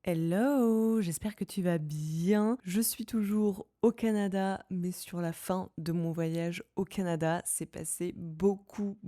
Hello, j'espère que tu vas bien. Je suis toujours au Canada, mais sur la fin de mon voyage au Canada, c'est passé beaucoup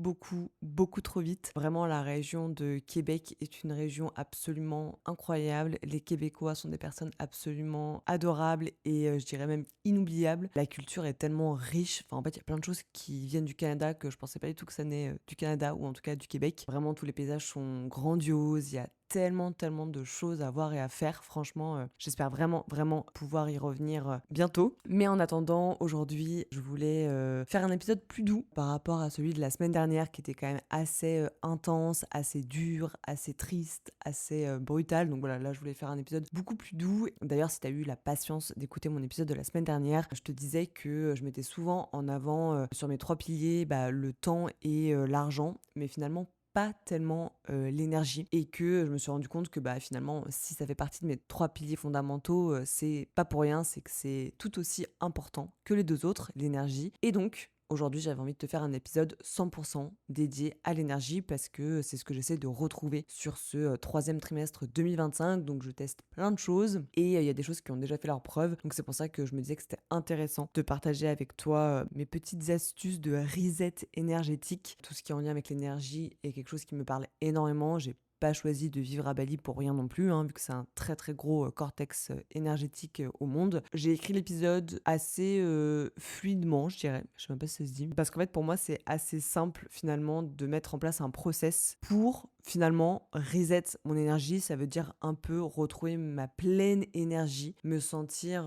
trop vite. Vraiment, la région de Québec est une région absolument incroyable. Les Québécois sont des personnes absolument adorables et je dirais même inoubliables. La culture est tellement riche. Enfin, en fait, il y a plein de choses qui viennent du Canada que je pensais pas du tout que ça venait du Canada ou en tout cas du Québec. Vraiment, tous les paysages sont grandioses. Il y a tellement de choses à voir et à faire. Franchement, j'espère vraiment pouvoir y revenir bientôt. Mais en attendant, aujourd'hui, je voulais faire un épisode plus doux par rapport à celui de la semaine dernière qui était quand même assez intense, assez dur, assez triste, assez brutal. Donc voilà, là, je voulais faire un épisode beaucoup plus doux. D'ailleurs, si tu as eu la patience d'écouter mon épisode de la semaine dernière, je te disais que je mettais souvent en avant sur mes 3 piliers le temps et l'argent, mais finalement pas tellement l'énergie et que je me suis rendu compte que finalement si ça fait partie de mes 3 piliers fondamentaux, c'est pas pour rien, c'est que c'est tout aussi important que les 2 autres, l'énergie. Et donc aujourd'hui, j'avais envie de te faire un épisode 100% dédié à l'énergie parce que c'est ce que j'essaie de retrouver sur ce 3e trimestre 2025. Donc je teste plein de choses et il y a des choses qui ont déjà fait leurs preuves. Donc c'est pour ça que je me disais que c'était intéressant de partager avec toi mes petites astuces de reset énergétique. Tout ce qui est en lien avec l'énergie est quelque chose qui me parle énormément. J'ai pas choisi de vivre à Bali pour rien non plus, vu que c'est un très gros cortex énergétique au monde. J'ai écrit l'épisode assez fluidement, je dirais. Je sais même pas si ça se dit. Parce qu'en fait, pour moi, c'est assez simple finalement de mettre en place un process pour finalement reset mon énergie. Ça veut dire un peu retrouver ma pleine énergie, me sentir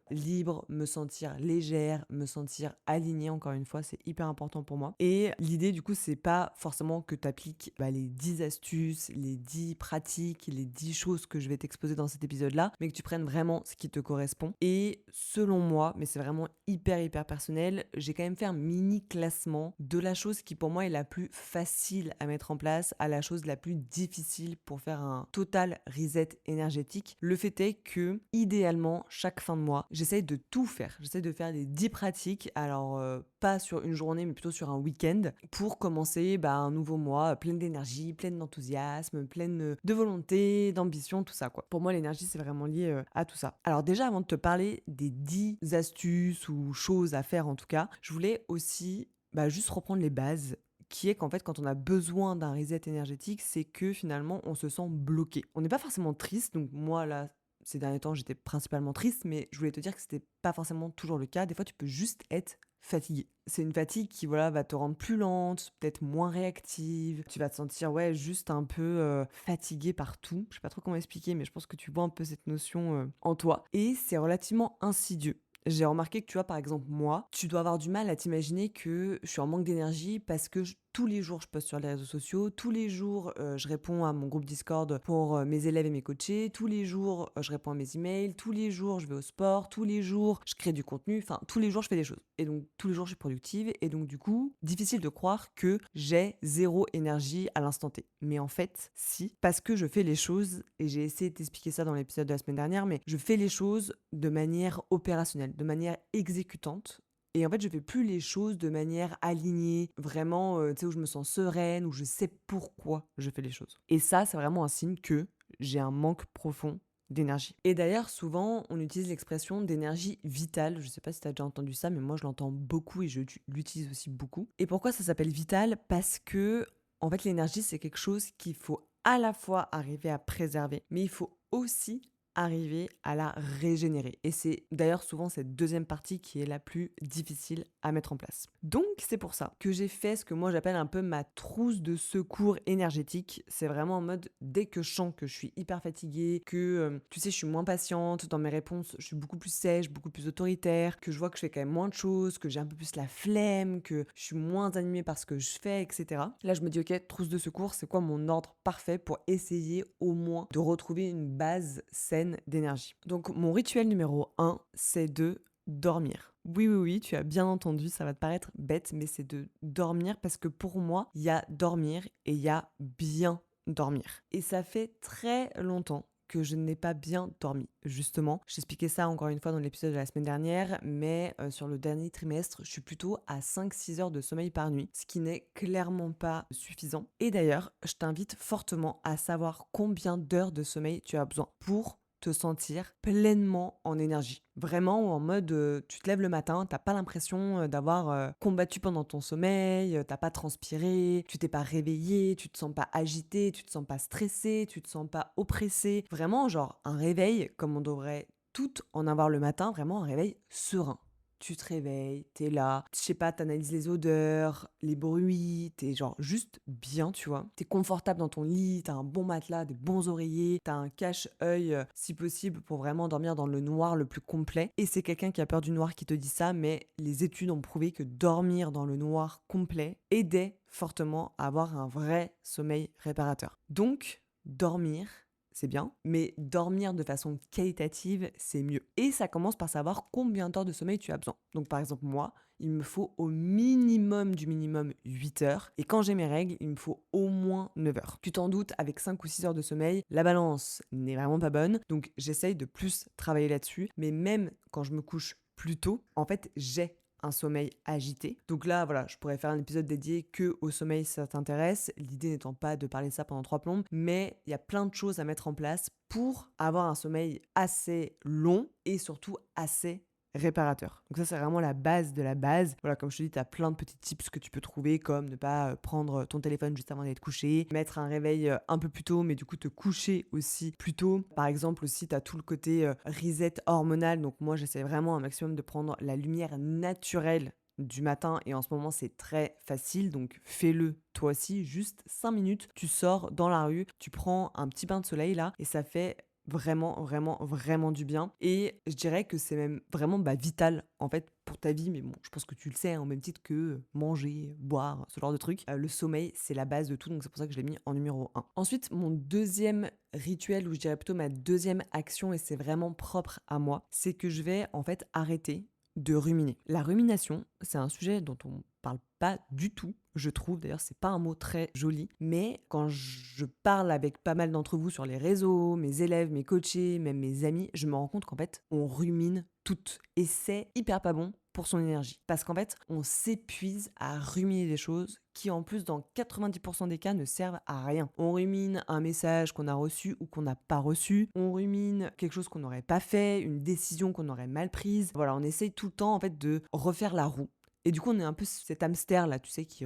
libre, me sentir légère, me sentir alignée. Encore une fois, c'est hyper important pour moi. Et l'idée du coup, c'est pas forcément que tu appliques les 10 astuces, les 10 pratiques, les 10 choses que je vais t'exposer dans cet épisode-là, mais que tu prennes vraiment ce qui te correspond. Et selon moi, mais c'est vraiment hyper personnel, j'ai quand même fait un mini classement de la chose qui pour moi est la plus facile à mettre en place à la chose la plus difficile pour faire un total reset énergétique. Le fait est que, idéalement, chaque fin de mois, j'essaye de tout faire. J'essaye de faire les 10 pratiques, alors pas sur une journée, mais plutôt sur un week-end, pour commencer un nouveau mois pleine d'énergie, pleine d'enthousiasme, pleine de volonté, d'ambition, tout ça quoi. Pour moi, l'énergie, c'est vraiment lié à tout ça. Alors déjà, avant de te parler des 10 astuces ou choses à faire en tout cas, je voulais aussi juste reprendre les bases qui est qu'en fait, quand on a besoin d'un reset énergétique, c'est que finalement, on se sent bloqué. On n'est pas forcément triste, donc moi, là, ces derniers temps, j'étais principalement triste, mais je voulais te dire que c'était pas forcément toujours le cas. Des fois, tu peux juste être fatigué. C'est une fatigue qui, voilà, va te rendre plus lente, peut-être moins réactive. Tu vas te sentir, ouais, juste un peu fatigué par tout. Je sais pas trop comment expliquer, mais je pense que tu vois un peu cette notion en toi. Et c'est relativement insidieux. J'ai remarqué que, tu vois, par exemple, moi, tu dois avoir du mal à t'imaginer que je suis en manque d'énergie parce que tous les jours, je poste sur les réseaux sociaux, tous les jours, je réponds à mon groupe Discord pour mes élèves et mes coachés, tous les jours, je réponds à mes emails, tous les jours, je vais au sport, tous les jours, je crée du contenu, enfin, tous les jours, je fais des choses. Et donc, tous les jours, je suis productive. Et donc, du coup, difficile de croire que j'ai zéro énergie à l'instant T. Mais en fait, si, parce que je fais les choses, et j'ai essayé de t'expliquer ça dans l'épisode de la semaine dernière, mais je fais les choses de manière opérationnelle, de manière exécutante. Et en fait, je fais plus les choses de manière alignée, vraiment, tu sais, où je me sens sereine, où je sais pourquoi je fais les choses. Et ça, c'est vraiment un signe que j'ai un manque profond d'énergie. Et d'ailleurs, souvent, on utilise l'expression d'énergie vitale. Je sais pas si tu as déjà entendu ça, mais moi, je l'entends beaucoup et je l'utilise aussi beaucoup. Et pourquoi ça s'appelle vital ? Parce que, en fait, l'énergie, c'est quelque chose qu'il faut à la fois arriver à préserver, mais il faut aussi arriver à la régénérer. Et c'est d'ailleurs souvent cette deuxième partie qui est la plus difficile à mettre en place. Donc c'est pour ça que j'ai fait ce que moi j'appelle un peu ma trousse de secours énergétique. C'est vraiment en mode dès que je sens que je suis hyper fatiguée, que tu sais je suis moins patiente dans mes réponses, je suis beaucoup plus sèche, beaucoup plus autoritaire, que je vois que je fais quand même moins de choses, que j'ai un peu plus la flemme, que je suis moins animée par ce que je fais, etc. Là je me dis ok, trousse de secours, c'est quoi mon ordre parfait pour essayer au moins de retrouver une base saine d'énergie. Donc mon rituel numéro 1, c'est de dormir. Oui, tu as bien entendu, ça va te paraître bête, mais c'est de dormir parce que pour moi, il y a dormir et il y a bien dormir. Et ça fait très longtemps que je n'ai pas bien dormi. Justement, j'expliquais ça encore une fois dans l'épisode de la semaine dernière, mais sur le dernier trimestre, je suis plutôt à 5-6 heures de sommeil par nuit, ce qui n'est clairement pas suffisant. Et d'ailleurs, je t'invite fortement à savoir combien d'heures de sommeil tu as besoin pour te sentir pleinement en énergie. Vraiment en mode, tu te lèves le matin, t'as pas l'impression d'avoir combattu pendant ton sommeil, t'as pas transpiré, tu t'es pas réveillé, tu te sens pas agité, tu te sens pas stressé, tu te sens pas oppressé. Vraiment, genre un réveil comme on devrait toutes en avoir le matin, vraiment un réveil serein. Tu te réveilles, t'es là, je sais pas, t'analyses les odeurs, les bruits, t'es genre juste bien, tu vois. T'es confortable dans ton lit, t'as un bon matelas, des bons oreillers, t'as un cache-œil si possible pour vraiment dormir dans le noir le plus complet. Et c'est quelqu'un qui a peur du noir qui te dit ça, mais les études ont prouvé que dormir dans le noir complet aidait fortement à avoir un vrai sommeil réparateur. Donc, dormir, c'est bien, mais dormir de façon qualitative, c'est mieux. Et ça commence par savoir combien d'heures de sommeil tu as besoin. Donc par exemple, moi, il me faut au minimum du minimum 8 heures. Et quand j'ai mes règles, il me faut au moins 9 heures. Tu t'en doutes, avec 5 ou 6 heures de sommeil, la balance n'est vraiment pas bonne. Donc j'essaye de plus travailler là-dessus. Mais même quand je me couche plus tôt, en fait, j'ai un sommeil agité. Donc là, voilà, je pourrais faire un épisode dédié que au sommeil si ça t'intéresse. L'idée n'étant pas de parler de ça pendant 3 plombes, mais il y a plein de choses à mettre en place pour avoir un sommeil assez long et surtout assez réparateur. Donc ça, c'est vraiment la base de la base. Voilà, comme je te dis, tu as plein de petits tips que tu peux trouver, comme ne pas prendre ton téléphone juste avant d'être couché, mettre un réveil un peu plus tôt, mais du coup te coucher aussi plus tôt. Par exemple aussi, tu as tout le côté reset hormonal. Donc moi, j'essaie vraiment un maximum de prendre la lumière naturelle du matin et en ce moment c'est très facile, donc fais-le toi aussi, juste 5 minutes, tu sors dans la rue, tu prends un petit bain de soleil là et ça fait vraiment, vraiment, vraiment du bien. Et je dirais que c'est même vraiment vital en fait pour ta vie, mais bon, je pense que tu le sais, hein, au même titre que manger, boire, ce genre de trucs. Le sommeil, c'est la base de tout, donc c'est pour ça que je l'ai mis en numéro 1. Ensuite, mon deuxième rituel, ou je dirais plutôt ma deuxième action, et c'est vraiment propre à moi, c'est que je vais en fait arrêter de ruminer. La rumination, c'est un sujet dont on parle pas du tout, je trouve. D'ailleurs, c'est pas un mot très joli. Mais quand je parle avec pas mal d'entre vous sur les réseaux, mes élèves, mes coachés, même mes amis, je me rends compte qu'en fait, on rumine toutes. Et c'est hyper pas bon pour son énergie. Parce qu'en fait, on s'épuise à ruminer des choses qui, en plus, dans 90% des cas, ne servent à rien. On rumine un message qu'on a reçu ou qu'on n'a pas reçu. On rumine quelque chose qu'on n'aurait pas fait, une décision qu'on aurait mal prise. Voilà, on essaye tout le temps, en fait, de refaire la roue. Et du coup, on est un peu cet hamster là, tu sais, qui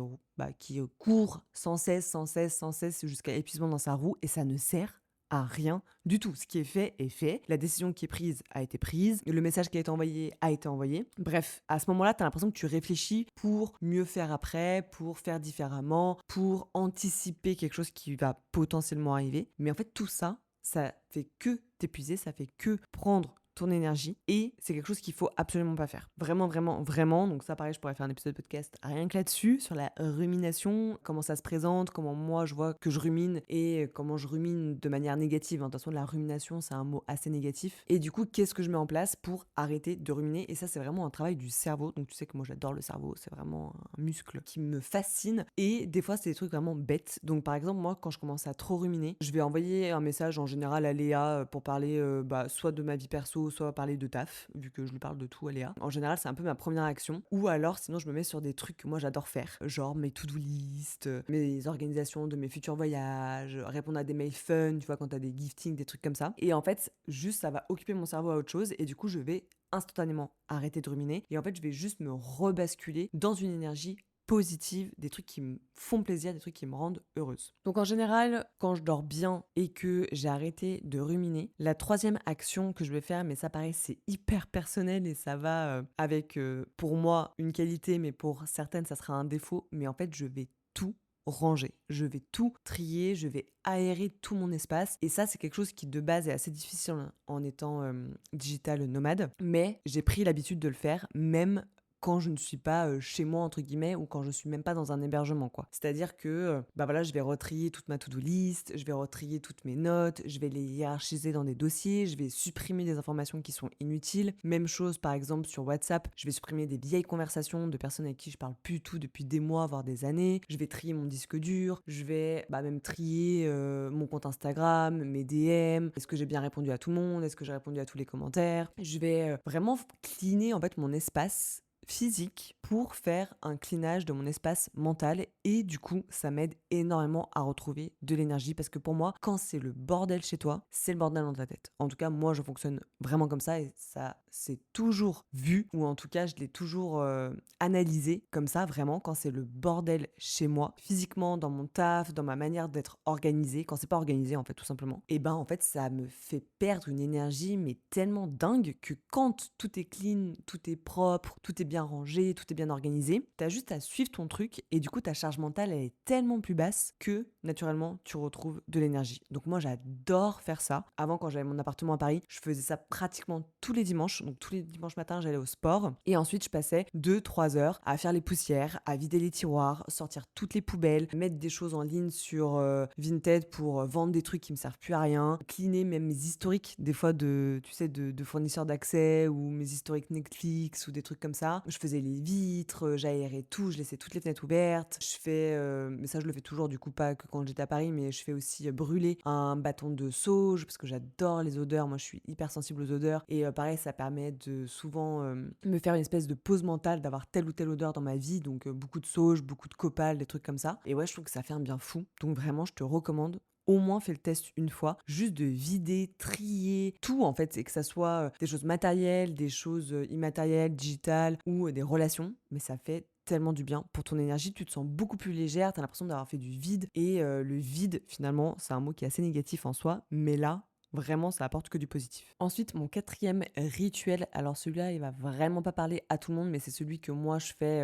court sans cesse, sans cesse, sans cesse jusqu'à épuisement dans sa roue et ça ne sert à rien du tout. Ce qui est fait est fait. La décision qui est prise a été prise. Le message qui a été envoyé. Bref, à ce moment-là, tu as l'impression que tu réfléchis pour mieux faire après, pour faire différemment, pour anticiper quelque chose qui va potentiellement arriver. Mais en fait, tout ça, ça fait que t'épuiser, ça fait que prendre ton énergie et c'est quelque chose qu'il faut absolument pas faire. Vraiment, vraiment, vraiment. Donc ça, pareil, je pourrais faire un épisode de podcast rien que là-dessus, sur la rumination, comment ça se présente, comment moi je vois que je rumine et comment je rumine de manière négative. De toute façon, la rumination, c'est un mot assez négatif. Et du coup, qu'est-ce que je mets en place pour arrêter de ruminer? Et ça, c'est vraiment un travail du cerveau. Donc tu sais que moi, j'adore le cerveau. C'est vraiment un muscle qui me fascine. Et des fois, c'est des trucs vraiment bêtes. Donc par exemple, moi, quand je commence à trop ruminer, je vais envoyer un message en général à Léa pour parler soit de ma vie perso, soit parler de taf, vu que je lui parle de tout à Léa. En général, c'est un peu ma première action. Ou alors, sinon, je me mets sur des trucs que moi j'adore faire, genre mes to-do list, mes organisations de mes futurs voyages, répondre à des mails fun, tu vois, quand t'as des giftings, des trucs comme ça. Et en fait, juste ça va occuper mon cerveau à autre chose et du coup, je vais instantanément arrêter de ruminer et en fait, je vais juste me rebasculer dans une énergie positive, des trucs qui me font plaisir, des trucs qui me rendent heureuse. Donc en général, quand je dors bien et que j'ai arrêté de ruminer, la troisième action que je vais faire, mais ça pareil, c'est hyper personnel et ça va avec, pour moi, une qualité, mais pour certaines, ça sera un défaut, mais en fait, je vais tout ranger. Je vais tout trier, je vais aérer tout mon espace. Et ça, c'est quelque chose qui de base est assez difficile en étant digital nomade. Mais j'ai pris l'habitude de le faire, même quand je ne suis pas chez moi, entre guillemets, ou quand je suis même pas dans un hébergement, quoi. C'est-à-dire que, bah voilà, je vais retrier toute ma to-do list, je vais retrier toutes mes notes, je vais les hiérarchiser dans des dossiers, je vais supprimer des informations qui sont inutiles. Même chose, par exemple, sur WhatsApp, je vais supprimer des vieilles conversations de personnes avec qui je parle plus du tout depuis des mois, voire des années. Je vais trier mon disque dur, je vais même trier mon compte Instagram, mes DM. Est-ce que j'ai bien répondu à tout le monde? Est-ce que j'ai répondu à tous les commentaires? Je vais vraiment cleaner en fait mon espace physique pour faire un cleanage de mon espace mental et du coup ça m'aide énormément à retrouver de l'énergie parce que pour moi quand c'est le bordel chez toi c'est le bordel dans ta tête. En tout cas moi je fonctionne vraiment comme ça et ça c'est toujours vu ou en tout cas je l'ai toujours analysé comme ça vraiment quand c'est le bordel chez moi physiquement dans mon taf dans ma manière d'être organisée quand c'est pas organisé en fait tout simplement et ben en fait ça me fait perdre une énergie mais tellement dingue que quand tout est clean tout est propre tout est bien rangé, tout est bien organisé. Tu as juste à suivre ton truc et du coup ta charge mentale elle est tellement plus basse que naturellement tu retrouves de l'énergie. Donc moi j'adore faire ça. Avant quand j'avais mon appartement à Paris, je faisais ça pratiquement tous les dimanches. Donc tous les dimanches matins j'allais au sport et ensuite je passais 2-3 heures à faire les poussières, à vider les tiroirs, sortir toutes les poubelles, mettre des choses en ligne sur Vinted pour vendre des trucs qui me servent plus à rien, cleaner même mes historiques des fois de fournisseurs d'accès ou mes historiques Netflix ou des trucs comme ça. Je faisais les vitres, j'aérais tout, je laissais toutes les fenêtres ouvertes. Je fais, mais ça je le fais toujours du coup pas que quand j'étais à Paris, mais je fais aussi brûler un bâton de sauge parce que j'adore les odeurs. Moi je suis hyper sensible aux odeurs et pareil ça permet de souvent me faire une espèce de pause mentale d'avoir telle ou telle odeur dans ma vie. Donc beaucoup de sauge, beaucoup de copal, des trucs comme ça. Et ouais je trouve que ça fait un bien fou. Donc vraiment je te recommande au moins fais le test une fois, juste de vider, trier, tout en fait, et que ça soit des choses matérielles, des choses immatérielles, digitales ou des relations, mais ça fait tellement du bien pour ton énergie, tu te sens beaucoup plus légère, tu as l'impression d'avoir fait du vide et le vide finalement, c'est un mot qui est assez négatif en soi, mais là vraiment, ça apporte que du positif. Ensuite, mon quatrième rituel, alors celui-là, il va vraiment pas parler à tout le monde, mais c'est celui que moi je fais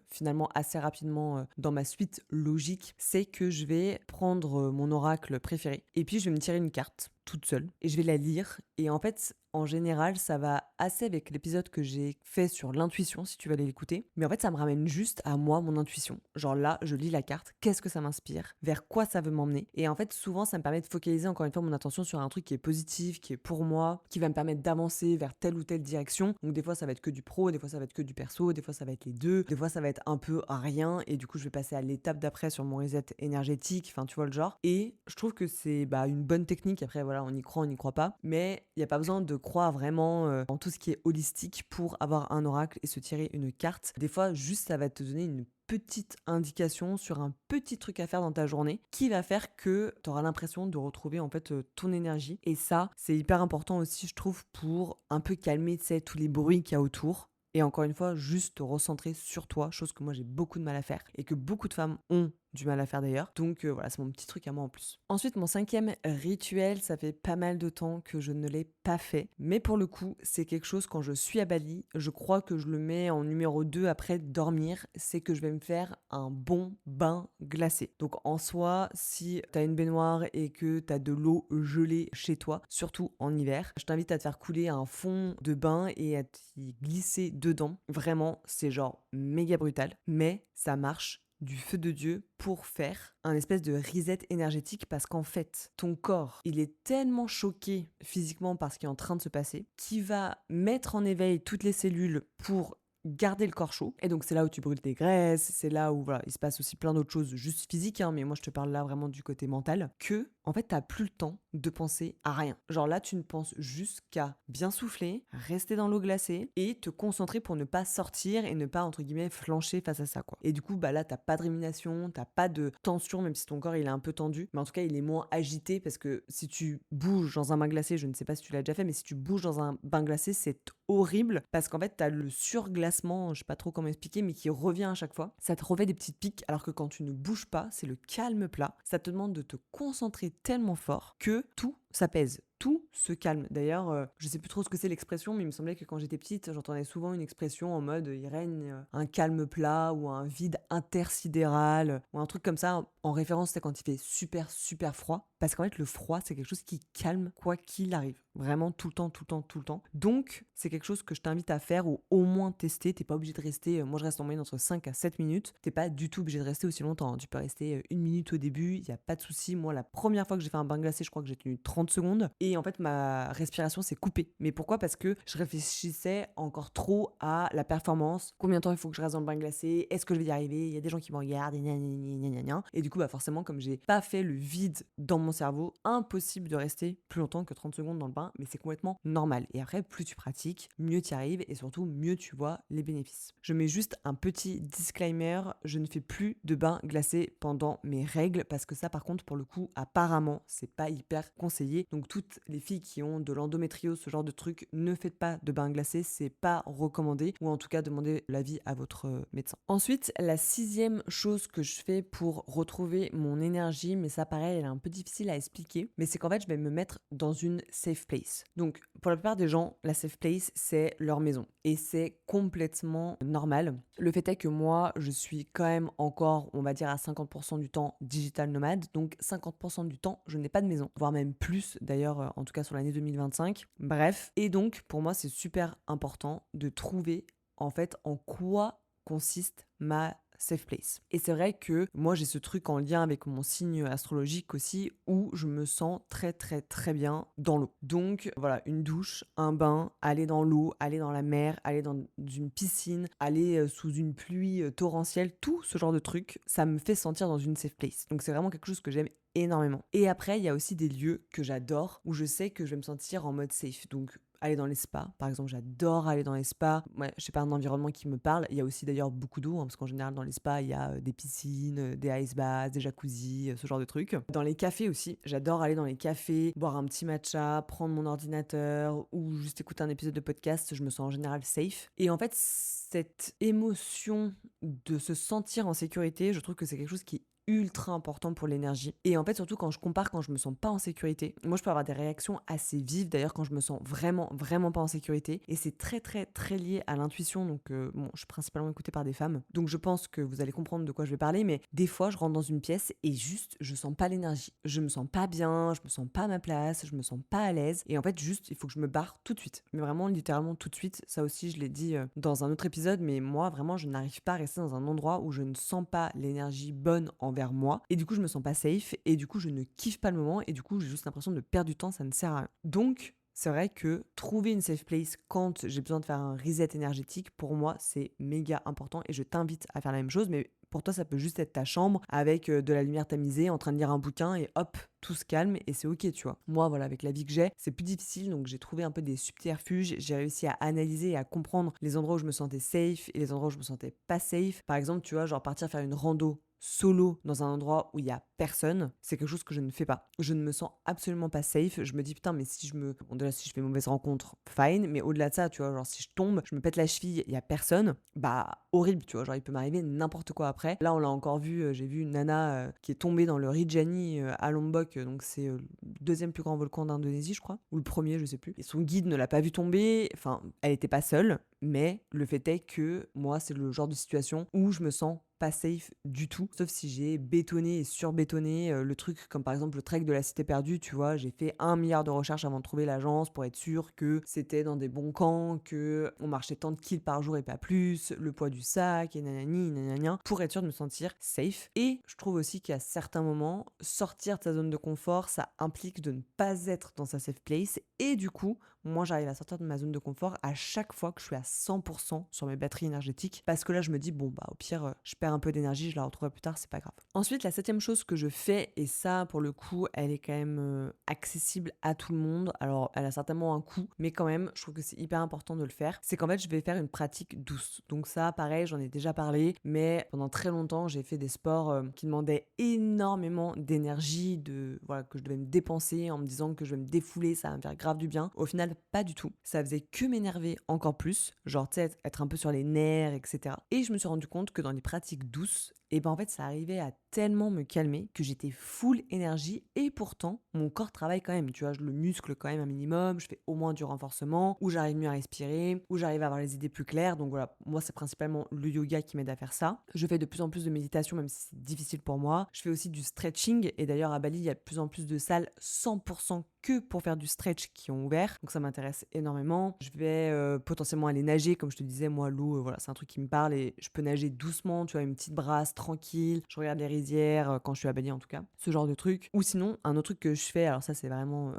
finalement assez rapidement dans ma suite logique, c'est que je vais prendre mon oracle préféré et puis je vais me tirer une carte toute seule et je vais la lire et en fait en général ça va assez avec l'épisode que j'ai fait sur l'intuition si tu vas aller l'écouter mais en fait ça me ramène juste à moi mon intuition genre là je lis la carte qu'est-ce que ça m'inspire vers quoi ça veut m'emmener et en fait souvent ça me permet de focaliser encore une fois mon attention sur un truc qui est positif qui est pour moi qui va me permettre d'avancer vers telle ou telle direction donc des fois ça va être que du pro des fois ça va être que du perso des fois ça va être les deux des fois ça va être un peu à rien et du coup je vais passer à l'étape d'après sur mon reset énergétique enfin tu vois le genre et je trouve que c'est une bonne technique après voilà on y croit, on n'y croit pas. Mais il n'y a pas besoin de croire vraiment en tout ce qui est holistique pour avoir un oracle et se tirer une carte. Des fois, juste ça va te donner une petite indication sur un petit truc à faire dans ta journée qui va faire que tu auras l'impression de retrouver en fait ton énergie. Et ça, c'est hyper important aussi, je trouve, pour un peu calmer, tu sais, tous les bruits qu'il y a autour. Et encore une fois, juste te recentrer sur toi, chose que moi j'ai beaucoup de mal à faire et que beaucoup de femmes ont du mal à faire d'ailleurs. Donc voilà, c'est mon petit truc à moi en plus. Ensuite, mon cinquième rituel, ça fait pas mal de temps que je ne l'ai pas fait. Mais pour le coup, c'est quelque chose quand je suis à Bali, je crois que je le mets en numéro 2 après dormir, c'est que je vais me faire un bon bain glacé. Donc en soi, si tu as une baignoire et que tu as de l'eau gelée chez toi, surtout en hiver, je t'invite à te faire couler un fond de bain et à t'y glisser dedans. Vraiment, c'est genre méga brutal, mais ça marche du feu de Dieu pour faire un espèce de reset énergétique parce qu'en fait, ton corps, il est tellement choqué physiquement par ce qui est en train de se passer qu'il va mettre en éveil toutes les cellules pour garder le corps chaud. Et donc c'est là où tu brûles tes graisses, c'est là où voilà, il se passe aussi plein d'autres choses juste physiques, hein, mais moi je te parle là vraiment du côté mental, que en fait t'as plus le temps de penser à rien. Genre là tu ne penses juste qu'à bien souffler, rester dans l'eau glacée et te concentrer pour ne pas sortir et ne pas entre guillemets flancher face à ça quoi. Et du coup bah là t'as pas de rumination, t'as pas de tension même si ton corps il est un peu tendu, mais en tout cas il est moins agité parce que si tu bouges dans un bain glacé, je ne sais pas si tu l'as déjà fait, mais si tu bouges dans un bain glacé c'est horrible parce qu'en fait t'as le surglacement, je sais pas trop comment expliquer, mais qui revient à chaque fois. Ça te refait des petites piques alors que quand tu ne bouges pas, c'est le calme plat. Ça te demande de te concentrer tellement fort que tout s'apaise. tout se calme. D'ailleurs, je sais plus trop ce que c'est l'expression, mais il me semblait que quand j'étais petite, j'entendais souvent une expression en mode il règne un calme plat ou un vide intersidéral ou un truc comme ça en référence, c'est quand il fait super super froid. Parce qu'en fait, le froid, c'est quelque chose qui calme quoi qu'il arrive. Vraiment tout le temps, tout le temps, tout le temps. Donc, c'est quelque chose que je t'invite à faire ou au moins tester. T'es pas obligé de rester, moi je reste en moyenne entre 5 à 7 minutes. T'es pas du tout obligé de rester aussi longtemps, hein. Tu peux rester 1 minute au début, il n'y a pas de souci. Moi, la première fois que j'ai fait un bain glacé, je crois que j'ai tenu 30 secondes. Et en fait, ma respiration s'est coupée. Mais pourquoi? Parce que je réfléchissais encore trop à la performance. Combien de temps il faut que je reste dans le bain glacé? Est-ce que je vais y arriver? Il y a des gens qui me regardent, et gna gna gna gna gna. Et du coup, bah forcément, comme j'ai pas fait le vide dans mon cerveau, impossible de rester plus longtemps que 30 secondes dans le bain, mais c'est complètement normal. Et après, plus tu pratiques, mieux tu y arrives et surtout, mieux tu vois les bénéfices. Je mets juste un petit disclaimer, je ne fais plus de bain glacé pendant mes règles parce que ça, par contre, pour le coup, apparemment, c'est pas hyper conseillé. Donc, toutes les filles qui ont de l'endométriose, ce genre de truc, ne faites pas de bain glacé, c'est pas recommandé, ou en tout cas, demandez l'avis à votre médecin. Ensuite, la 6e chose que je fais pour retrouver mon énergie, mais ça pareil, elle est un peu difficile à expliquer, mais c'est qu'en fait, je vais me mettre dans une safe place. Donc, pour la plupart des gens, la safe place, c'est leur maison. Et c'est complètement normal. Le fait est que moi, je suis quand même encore, on va dire, à 50% du temps digital nomade. Donc, 50% du temps, je n'ai pas de maison. Voire même plus, d'ailleurs, en tout cas sur l'année 2025. Bref. Et donc, pour moi, c'est super important de trouver, en fait, en quoi consiste ma safe place. Et c'est vrai que moi j'ai ce truc en lien avec mon signe astrologique aussi où je me sens très très très bien dans l'eau. Donc voilà, une douche, un bain, aller dans l'eau, aller dans la mer, aller dans une piscine, aller sous une pluie torrentielle, tout ce genre de trucs, ça me fait sentir dans une safe place. Donc c'est vraiment quelque chose que j'aime énormément. Et après, il y a aussi des lieux que j'adore où je sais que je vais me sentir en mode safe. Donc aller dans les spas, par exemple, j'adore aller dans les spas. Ouais, je sais pas, un environnement qui me parle. Il y a aussi d'ailleurs beaucoup d'eau, hein, parce qu'en général dans les spas, il y a des piscines, des ice baths, des jacuzzis, ce genre de trucs. Dans les cafés aussi, j'adore aller dans les cafés, boire un petit matcha, prendre mon ordinateur ou juste écouter un épisode de podcast. Je me sens en général safe. Et en fait, cette émotion de se sentir en sécurité, je trouve que c'est quelque chose qui est ultra important pour l'énergie. Et en fait, surtout quand je compare, quand je me sens pas en sécurité, moi je peux avoir des réactions assez vives d'ailleurs quand je me sens vraiment, vraiment pas en sécurité. Et c'est très, très, très lié à l'intuition. Donc, bon, je suis principalement écoutée par des femmes. Donc, je pense que vous allez comprendre de quoi je vais parler. Mais des fois, je rentre dans une pièce et juste, je sens pas l'énergie. Je me sens pas bien, je me sens pas à ma place, je me sens pas à l'aise. Et en fait, juste, il faut que je me barre tout de suite. Mais vraiment, littéralement tout de suite. Ça aussi, je l'ai dit dans un autre épisode. Mais moi, vraiment, je n'arrive pas à rester dans un endroit où je ne sens pas l'énergie bonne envers moi et du coup je me sens pas safe et du coup je ne kiffe pas le moment et du coup j'ai juste l'impression de perdre du temps, ça ne sert à rien. Donc c'est vrai que trouver une safe place quand j'ai besoin de faire un reset énergétique, pour moi c'est méga important et je t'invite à faire la même chose, mais pour toi ça peut juste être ta chambre avec de la lumière tamisée en train de lire un bouquin et hop, tout se calme et c'est ok, tu vois. Moi voilà, avec la vie que j'ai, c'est plus difficile, donc j'ai trouvé un peu des subterfuges, j'ai réussi à analyser et à comprendre les endroits où je me sentais safe et les endroits où je me sentais pas safe. Par exemple, tu vois, genre partir faire une rando solo dans un endroit où il y a personne, c'est quelque chose que je ne fais pas. Je ne me sens absolument pas safe. Je me dis putain, mais si je me... Bon, déjà, si je fais une mauvaise rencontre, fine, mais au-delà de ça, tu vois, genre si je tombe, je me pète la cheville, il y a personne, bah horrible, tu vois, genre il peut m'arriver n'importe quoi après. Là, on l'a encore vu, j'ai vu une nana qui est tombée dans le Rinjani à Lombok, donc c'est le deuxième plus grand volcan d'Indonésie, je crois, ou le premier, je sais plus. Et son guide ne l'a pas vu tomber, enfin, elle était pas seule, mais le fait est que moi, c'est le genre de situation où je me sens pas safe du tout, sauf si j'ai bétonné et surbétonné le truc, comme par exemple le trek de la Cité perdue, tu vois, j'ai fait 1 milliard de recherches avant de trouver l'agence pour être sûr que c'était dans des bons camps, que on marchait tant de kills par jour et pas plus, le poids du sac et nanani, nanana, pour être sûr de me sentir safe. Et je trouve aussi qu'à certains moments, sortir de sa zone de confort, ça implique de ne pas être dans sa safe place et du coup, moi j'arrive à sortir de ma zone de confort à chaque fois que je suis à 100% sur mes batteries énergétiques parce que là je me dis bon bah au pire je perds un peu d'énergie, je la retrouverai plus tard, c'est pas grave. Ensuite, la 7e chose que je fais, et ça pour le coup elle est quand même accessible à tout le monde, alors elle a certainement un coût mais quand même je trouve que c'est hyper important de le faire, c'est qu'en fait je vais faire une pratique douce. Donc ça pareil, j'en ai déjà parlé, mais pendant très longtemps j'ai fait des sports qui demandaient énormément d'énergie, voilà, que je devais me dépenser en me disant que je vais me défouler, ça va me faire grave du bien. Au final pas du tout, ça faisait que m'énerver encore plus, genre tu sais être un peu sur les nerfs, etc. Et je me suis rendu compte que dans les pratiques douces, et ben en fait, ça arrivait à tellement me calmer que j'étais full énergie et pourtant, mon corps travaille quand même, tu vois? Je le muscle quand même un minimum, je fais au moins du renforcement, où j'arrive mieux à respirer, où j'arrive à avoir les idées plus claires. Donc voilà, moi, c'est principalement le yoga qui m'aide à faire ça. Je fais de plus en plus de méditation, même si c'est difficile pour moi. Je fais aussi du stretching et d'ailleurs, à Bali, il y a de plus en plus de salles 100% que pour faire du stretch qui ont ouvert. Donc ça m'intéresse énormément. Je vais potentiellement aller nager, comme je te disais, moi, l'eau, voilà, c'est un truc qui me parle et je peux nager doucement, tu vois, une petite brasse, tranquille. Je regarde les rizières, quand je suis à Bali en tout cas, ce genre de truc. Ou sinon, un autre truc que je fais, alors ça c'est vraiment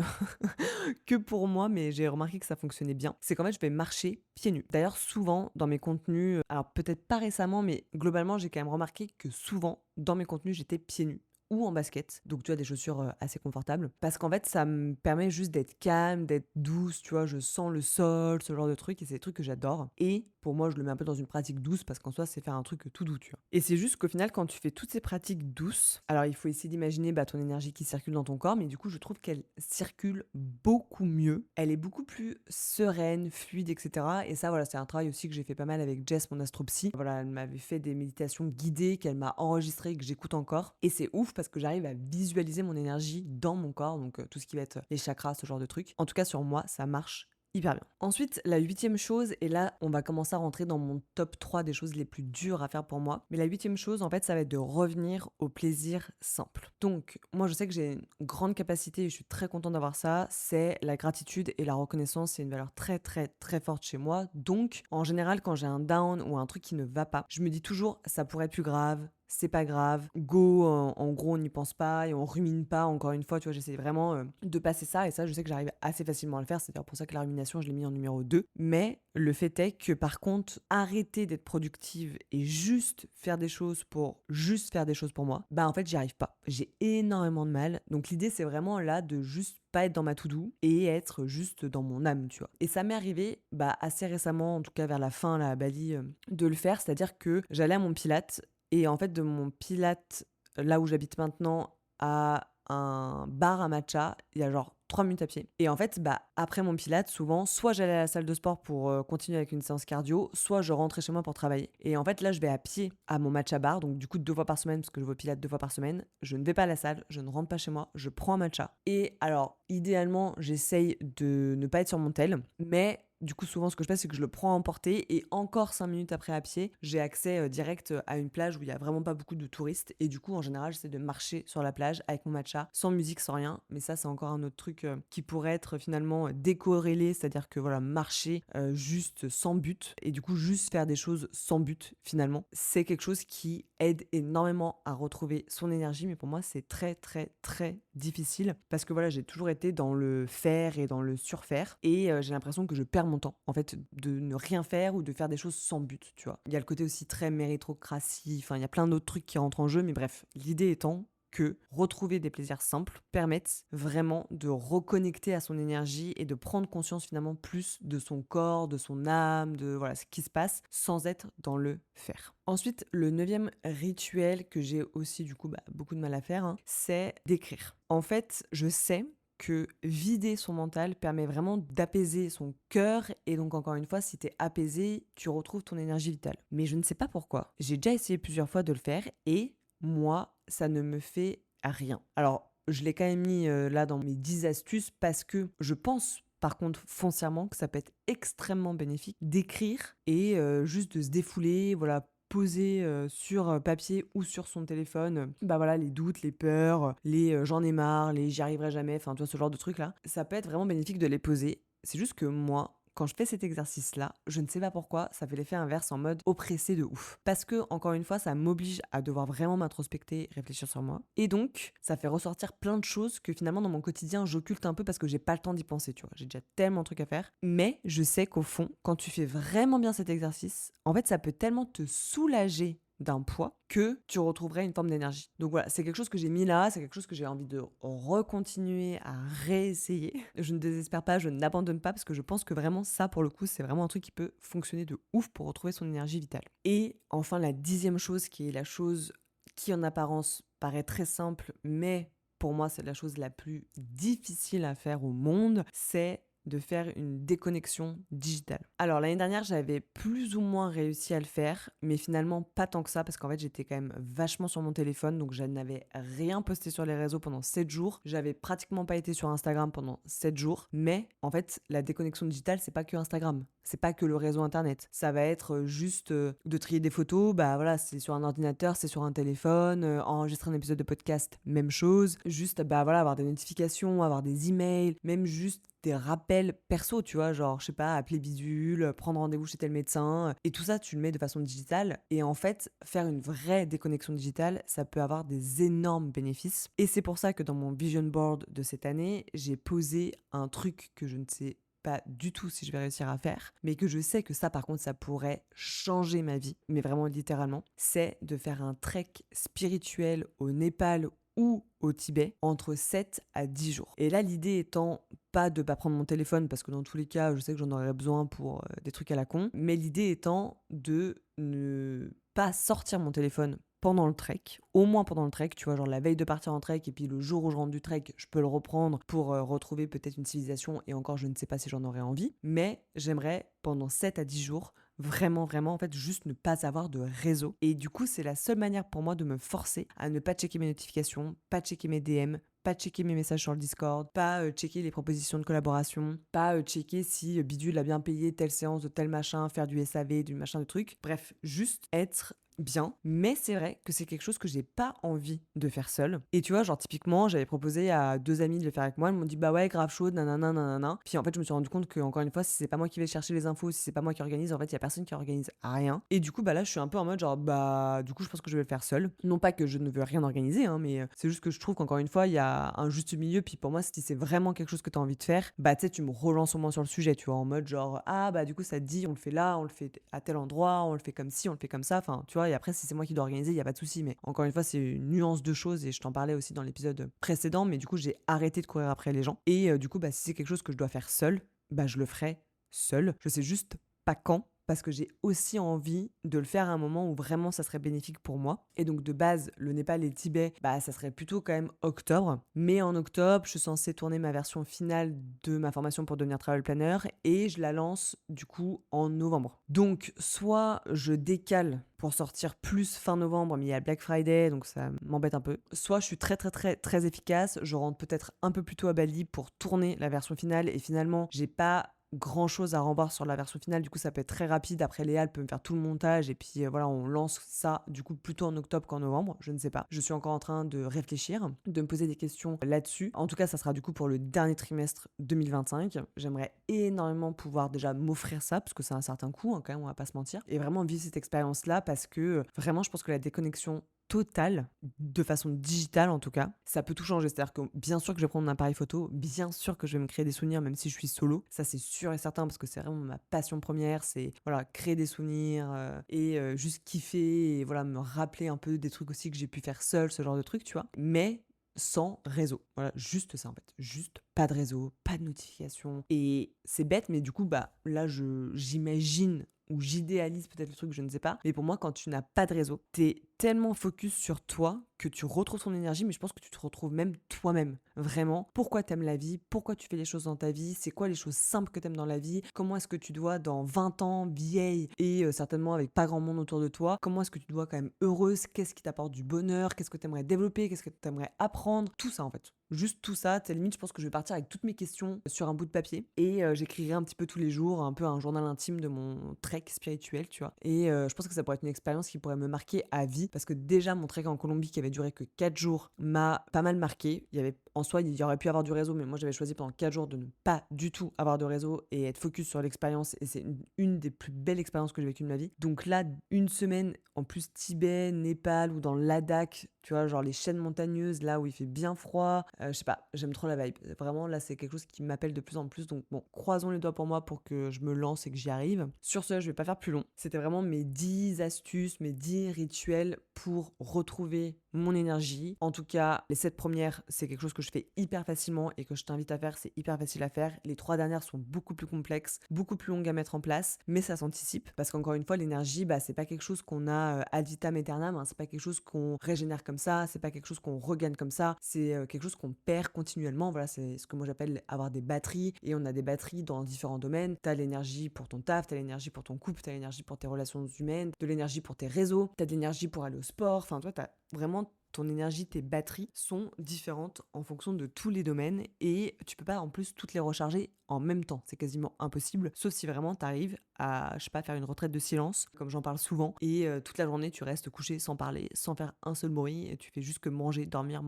que pour moi, mais j'ai remarqué que ça fonctionnait bien, c'est qu'en fait je vais marcher pieds nus. D'ailleurs souvent dans mes contenus, alors peut-être pas récemment, mais globalement j'ai quand même remarqué que souvent dans mes contenus j'étais pieds nus ou en basket, donc tu as des chaussures assez confortables, parce qu'en fait ça me permet juste d'être calme, d'être douce, tu vois, je sens le sol, ce genre de trucs, et c'est des trucs que j'adore. Et pour moi je le mets un peu dans une pratique douce, parce qu'en soi c'est faire un truc tout doux, tu vois. Et c'est juste qu'au final quand tu fais toutes ces pratiques douces, alors il faut essayer d'imaginer ton énergie qui circule dans ton corps, mais du coup je trouve qu'elle circule beaucoup mieux, elle est beaucoup plus sereine, fluide, etc. Et ça voilà, c'est un travail aussi que j'ai fait pas mal avec Jess, mon astropsy. Voilà, elle m'avait fait des méditations guidées qu'elle m'a enregistrées, que j'écoute encore, et c'est ouf parce que j'arrive à visualiser mon énergie dans mon corps, donc tout ce qui va être les chakras, ce genre de trucs. En tout cas, sur moi, ça marche hyper bien. Ensuite, la huitième chose, et là, on va commencer à rentrer dans mon top 3 des choses les plus dures à faire pour moi. Mais la huitième chose, en fait, ça va être de revenir au plaisir simple. Donc, moi, je sais que j'ai une grande capacité et je suis très contente d'avoir ça. C'est la gratitude et la reconnaissance. C'est une valeur très, très, très forte chez moi. Donc, en général, quand j'ai un down ou un truc qui ne va pas, je me dis toujours, ça pourrait être plus grave. C'est pas grave, go, en gros on n'y pense pas et on rumine pas, encore une fois, tu vois, j'essaie vraiment de passer ça, et ça je sais que j'arrive assez facilement à le faire, c'est d'ailleurs pour ça que la rumination je l'ai mis en numéro 2. Mais le fait est que par contre, arrêter d'être productive et juste faire des choses pour juste faire des choses pour moi, en fait j'y arrive pas, j'ai énormément de mal, donc l'idée c'est vraiment là de juste pas être dans ma to-do et être juste dans mon âme, tu vois. Et ça m'est arrivé assez récemment, en tout cas vers la fin là à Bali, de le faire, c'est-à-dire que j'allais à mon Pilates et en fait, de mon Pilates, là où j'habite maintenant, à un bar à matcha, il y a genre 3 minutes à pied. Et en fait, après mon Pilates, souvent, soit j'allais à la salle de sport pour continuer avec une séance cardio, soit je rentrais chez moi pour travailler. Et en fait, là, je vais à pied à mon matcha bar, donc du coup 2 fois par semaine, parce que je vais au Pilates 2 fois par semaine. Je ne vais pas à la salle, je ne rentre pas chez moi, je prends un matcha. Et alors, idéalement, j'essaye de ne pas être sur mon tel, mais du coup, souvent, ce que je fais, c'est que je le prends à emporter et encore 5 minutes après à pied, j'ai accès direct à une plage où il y a vraiment pas beaucoup de touristes. Et du coup, en général, j'essaie de marcher sur la plage avec mon matcha, sans musique, sans rien. Mais ça, c'est encore un autre truc qui pourrait être finalement décorrélé, c'est-à-dire que voilà, marcher juste sans but et du coup, juste faire des choses sans but finalement, c'est quelque chose qui aide énormément à retrouver son énergie. Mais pour moi, c'est très, très, très difficile parce que voilà, j'ai toujours été dans le faire et dans le surfaire et j'ai l'impression que je perds mon temps, en fait, de ne rien faire ou de faire des choses sans but, tu vois. Il y a le côté aussi très méritocratie, enfin, il y a plein d'autres trucs qui rentrent en jeu, mais bref, l'idée étant que retrouver des plaisirs simples permettent vraiment de reconnecter à son énergie et de prendre conscience finalement plus de son corps, de son âme, de voilà ce qui se passe sans être dans le faire. Ensuite, le 9e rituel que j'ai aussi du coup beaucoup de mal à faire, hein, c'est d'écrire. En fait, je sais que vider son mental permet vraiment d'apaiser son cœur et donc encore une fois, si t'es apaisé, tu retrouves ton énergie vitale. Mais je ne sais pas pourquoi. J'ai déjà essayé plusieurs fois de le faire et moi, ça ne me fait rien. Alors, je l'ai quand même mis là dans mes 10 astuces parce que je pense par contre foncièrement que ça peut être extrêmement bénéfique d'écrire et juste de se défouler, voilà, poser sur papier ou sur son téléphone, voilà, les doutes, les peurs, les j'en ai marre, les j'y arriverai jamais, enfin, tu vois, ce genre de trucs là. Ça peut être vraiment bénéfique de les poser. C'est juste que moi, quand je fais cet exercice-là, je ne sais pas pourquoi, ça fait l'effet inverse en mode oppressé de ouf. Parce que, encore une fois, ça m'oblige à devoir vraiment m'introspecter, réfléchir sur moi. Et donc, ça fait ressortir plein de choses que finalement, dans mon quotidien, j'occulte un peu parce que j'ai pas le temps d'y penser, tu vois. J'ai déjà tellement de trucs à faire. Mais je sais qu'au fond, quand tu fais vraiment bien cet exercice, en fait, ça peut tellement te soulager d'un poids que tu retrouverais une forme d'énergie. Donc voilà, c'est quelque chose que j'ai mis là, c'est quelque chose que j'ai envie de recontinuer à réessayer. Je ne désespère pas, je n'abandonne pas parce que je pense que vraiment ça, pour le coup, c'est vraiment un truc qui peut fonctionner de ouf pour retrouver son énergie vitale. Et enfin, la 10e chose qui est la chose qui en apparence paraît très simple, mais pour moi, c'est la chose la plus difficile à faire au monde, c'est de faire une déconnexion digitale. Alors l'année dernière, j'avais plus ou moins réussi à le faire, mais finalement pas tant que ça, parce qu'en fait j'étais quand même vachement sur mon téléphone, donc je n'avais rien posté sur les réseaux pendant 7 jours. J'avais pratiquement pas été sur Instagram pendant 7 jours, mais en fait la déconnexion digitale, c'est pas que Instagram, c'est pas que le réseau internet. Ça va être juste de trier des photos, bah voilà, c'est sur un ordinateur, c'est sur un téléphone, enregistrer un épisode de podcast, même chose. Juste, bah voilà, avoir des notifications, avoir des emails, même juste des rappels perso, tu vois, genre, je sais pas, appeler bidule, prendre rendez-vous chez tel médecin, et tout ça, tu le mets de façon digitale. Et en fait, faire une vraie déconnexion digitale, ça peut avoir des énormes bénéfices. Et c'est pour ça que dans mon vision board de cette année, j'ai posé un truc que je ne sais pas du tout si je vais réussir à faire, mais que je sais que ça, par contre, ça pourrait changer ma vie, mais vraiment littéralement, c'est de faire un trek spirituel au Népal ou au Tibet entre 7 à 10 jours. Et là, l'idée étant pas de pas prendre mon téléphone, parce que dans tous les cas, je sais que j'en aurais besoin pour des trucs à la con, mais l'idée étant de ne pas sortir mon téléphone pendant le trek, au moins pendant le trek, tu vois, genre la veille de partir en trek, et puis le jour où je rentre du trek, je peux le reprendre pour retrouver peut-être une civilisation, et encore, je ne sais pas si j'en aurais envie, mais j'aimerais, pendant 7 à 10 jours, vraiment, vraiment, en fait, juste ne pas avoir de réseau. Et du coup, c'est la seule manière pour moi de me forcer à ne pas checker mes notifications, pas checker mes DM, pas checker mes messages sur le Discord, pas checker les propositions de collaboration, pas checker si Bidule a bien payé telle séance de tel machin, faire du SAV, du machin de truc. Bref, juste être bien, mais c'est vrai que c'est quelque chose que j'ai pas envie de faire seule. Et tu vois, genre typiquement, j'avais proposé à 2 amis de le faire avec moi, elles m'ont dit bah ouais, grave chaud, nanana, nanana. Puis en fait, je me suis rendu compte que encore une fois, si c'est pas moi qui vais chercher les infos, si c'est pas moi qui organise, en fait, il y a personne qui organise rien. Et du coup, bah là, je suis un peu en mode genre bah du coup, je pense que je vais le faire seule. Non pas que je ne veux rien organiser, hein, mais c'est juste que je trouve qu'encore une fois, il y a un juste milieu. Puis pour moi, si c'est vraiment quelque chose que tu as envie de faire, bah tu sais, tu me relances au moins sur le sujet, tu vois, en mode genre ah bah du coup, ça te dit, on le fait là, on le fait à tel endroit, on le fait comme ci, on le fait comme ça. Enfin, tu vois, et après, si c'est moi qui dois organiser, il y a pas de souci. Mais encore une fois, c'est une nuance de choses, et je t'en parlais aussi dans l'épisode précédent. Mais du coup, j'ai arrêté de courir après les gens. Et du coup, bah si c'est quelque chose que je dois faire seule, bah je le ferai seule. Je sais juste pas quand, parce que j'ai aussi envie de le faire à un moment où vraiment ça serait bénéfique pour moi. Et donc de base, le Népal et le Tibet, bah ça serait plutôt quand même octobre. Mais en octobre, je suis censée tourner ma version finale de ma formation pour devenir travel planner, et je la lance du coup en novembre. Donc soit je décale pour sortir plus fin novembre, mais il y a Black Friday, donc ça m'embête un peu. Soit je suis très très très très efficace, je rentre peut-être un peu plus tôt à Bali pour tourner la version finale, et finalement j'ai pas grand chose à revoir sur la version finale, du coup ça peut être très rapide. Après Léa, elle peut me faire tout le montage, et puis voilà, on lance ça du coup plutôt en octobre qu'en novembre, je ne sais pas. Je suis encore en train de réfléchir, de me poser des questions là-dessus. En tout cas, ça sera du coup pour le dernier trimestre 2025. J'aimerais énormément pouvoir déjà m'offrir ça, parce que c'est un certain coût, hein, quand même, on va pas se mentir, et vraiment vivre cette expérience-là, parce que vraiment, je pense que la déconnexion totale, de façon digitale en tout cas, ça peut tout changer. C'est-à-dire que bien sûr que je vais prendre mon appareil photo, bien sûr que je vais me créer des souvenirs même si je suis solo, ça c'est sûr et certain, parce que c'est vraiment ma passion première, c'est voilà, créer des souvenirs et juste kiffer, et voilà, me rappeler un peu des trucs aussi que j'ai pu faire seul, ce genre de trucs, tu vois. Mais sans réseau. Voilà, juste ça en fait. Juste pas de réseau, pas de notification. Et c'est bête, mais du coup, bah là, j'imagine ou j'idéalise peut-être le truc, je ne sais pas. Mais pour moi, quand tu n'as pas de réseau, t'es tellement focus sur toi que tu retrouves ton énergie, mais je pense que tu te retrouves même toi-même. Vraiment, pourquoi t'aimes la vie, pourquoi tu fais les choses dans ta vie, c'est quoi les choses simples que t'aimes dans la vie, comment est-ce que tu dois dans 20 ans, vieille et certainement avec pas grand monde autour de toi, comment est-ce que tu dois quand même heureuse, qu'est-ce qui t'apporte du bonheur, qu'est-ce que t'aimerais développer, qu'est-ce que t'aimerais apprendre, tout ça en fait. Juste tout ça, t'as limite, je pense que je vais partir avec toutes mes questions sur un bout de papier, et j'écrirai un petit peu tous les jours, un peu un journal intime de mon trek spirituel, tu vois. Et je pense que ça pourrait être une expérience qui pourrait me marquer à vie, parce que déjà mon trek en Colombie qui avait duré que 4 jours m'a pas mal marqué. Il y avait, en soi, il y aurait pu avoir du réseau, mais moi j'avais choisi pendant 4 jours de ne pas du tout avoir de réseau et être focus sur l'expérience, et c'est une des plus belles expériences que j'ai vécues de ma vie. Donc là, une semaine en plus Tibet, Népal ou dans le Ladakh, tu vois, genre les chaînes montagneuses, là où il fait bien froid, je sais pas, j'aime trop la vibe. Vraiment, là, c'est quelque chose qui m'appelle de plus en plus. Donc bon, croisons les doigts pour moi pour que je me lance et que j'y arrive. Sur ce, je vais pas faire plus long. C'était vraiment mes 10 astuces, mes 10 rituels pour retrouver mon énergie. En tout cas, les 7 premières, c'est quelque chose que je fais hyper facilement et que je t'invite à faire, c'est hyper facile à faire. Les 3 dernières sont beaucoup plus complexes, beaucoup plus longues à mettre en place, mais ça s'anticipe parce qu'encore une fois, l'énergie, c'est pas quelque chose qu'on a ad vitam aeternam, hein, c'est pas quelque chose qu'on régénère comme ça, c'est pas quelque chose qu'on regagne comme ça, c'est quelque chose qu'on perd continuellement. Voilà, c'est ce que moi j'appelle avoir des batteries, et on a des batteries dans différents domaines. T'as l'énergie pour ton taf, t'as l'énergie pour ton couple, t'as l'énergie pour tes relations humaines, de l'énergie pour tes réseaux, t'as de l'énergie pour aller au sport, enfin toi t'as vraiment ton énergie, tes batteries sont différentes en fonction de tous les domaines, et tu peux pas en plus toutes les recharger en même temps. C'est quasiment impossible, sauf si vraiment tu arrives à, je sais pas, faire une retraite de silence, comme j'en parle souvent, et toute la journée tu restes couché sans parler, sans faire un seul bruit, et tu fais juste que manger, dormir,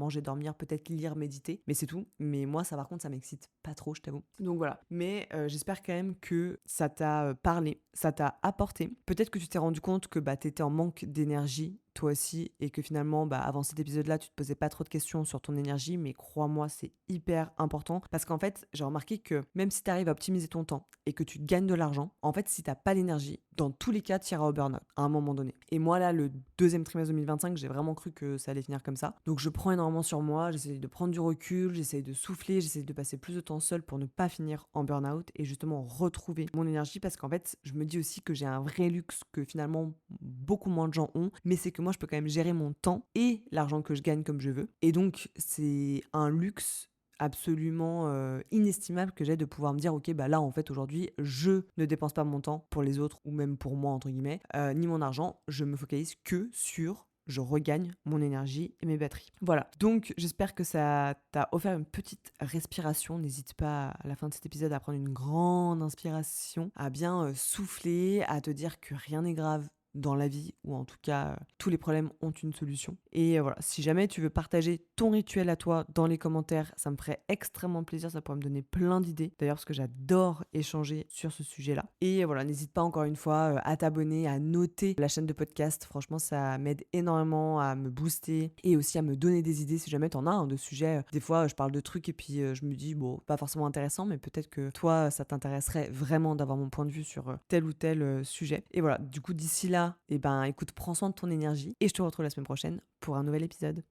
peut-être lire, méditer, mais c'est tout. Mais moi ça par contre ça m'excite pas trop, je t'avoue. Donc voilà, mais j'espère quand même que ça t'a parlé, ça t'a apporté. Peut-être que tu t'es rendu compte que t'étais en manque d'énergie toi aussi, et que finalement, avant cet épisode-là, tu te posais pas trop de questions sur ton énergie, mais crois-moi, c'est hyper important, parce qu'en fait, j'ai remarqué que même si tu arrives à optimiser ton temps et que tu gagnes de l'argent, en fait, si t'as pas l'énergie, dans tous les cas, tu iras au burn-out à un moment donné. Et moi, là, le deuxième trimestre 2025, j'ai vraiment cru que ça allait finir comme ça. Donc, je prends énormément sur moi, j'essaie de prendre du recul, j'essaie de souffler, j'essaie de passer plus de temps seul pour ne pas finir en burn-out et justement retrouver mon énergie, parce qu'en fait, je me dis aussi que j'ai un vrai luxe que finalement beaucoup moins de gens ont, mais c'est que moi, je peux quand même gérer mon temps et l'argent que je gagne comme je veux. Et donc, c'est un luxe absolument inestimable que j'ai de pouvoir me dire ok, là en fait aujourd'hui je ne dépense pas mon temps pour les autres ou même pour moi entre guillemets, ni mon argent, je me focalise que sur je regagne mon énergie et mes batteries. Voilà, donc j'espère que ça t'a offert une petite respiration. N'hésite pas à la fin de cet épisode à prendre une grande inspiration, à bien souffler, à te dire que rien n'est grave dans la vie, ou en tout cas tous les problèmes ont une solution. Et voilà, si jamais tu veux partager ton rituel à toi dans les commentaires, ça me ferait extrêmement plaisir, ça pourrait me donner plein d'idées d'ailleurs, parce que j'adore échanger sur ce sujet-là. Et voilà, n'hésite pas encore une fois à t'abonner, à noter la chaîne de podcast, franchement ça m'aide énormément à me booster et aussi à me donner des idées si jamais t'en as de sujets. Des fois je parle de trucs et puis je me dis bon, pas forcément intéressant, mais peut-être que toi ça t'intéresserait vraiment d'avoir mon point de vue sur tel ou tel sujet. Et voilà, du coup d'ici là, écoute, prends soin de ton énergie et je te retrouve la semaine prochaine pour un nouvel épisode.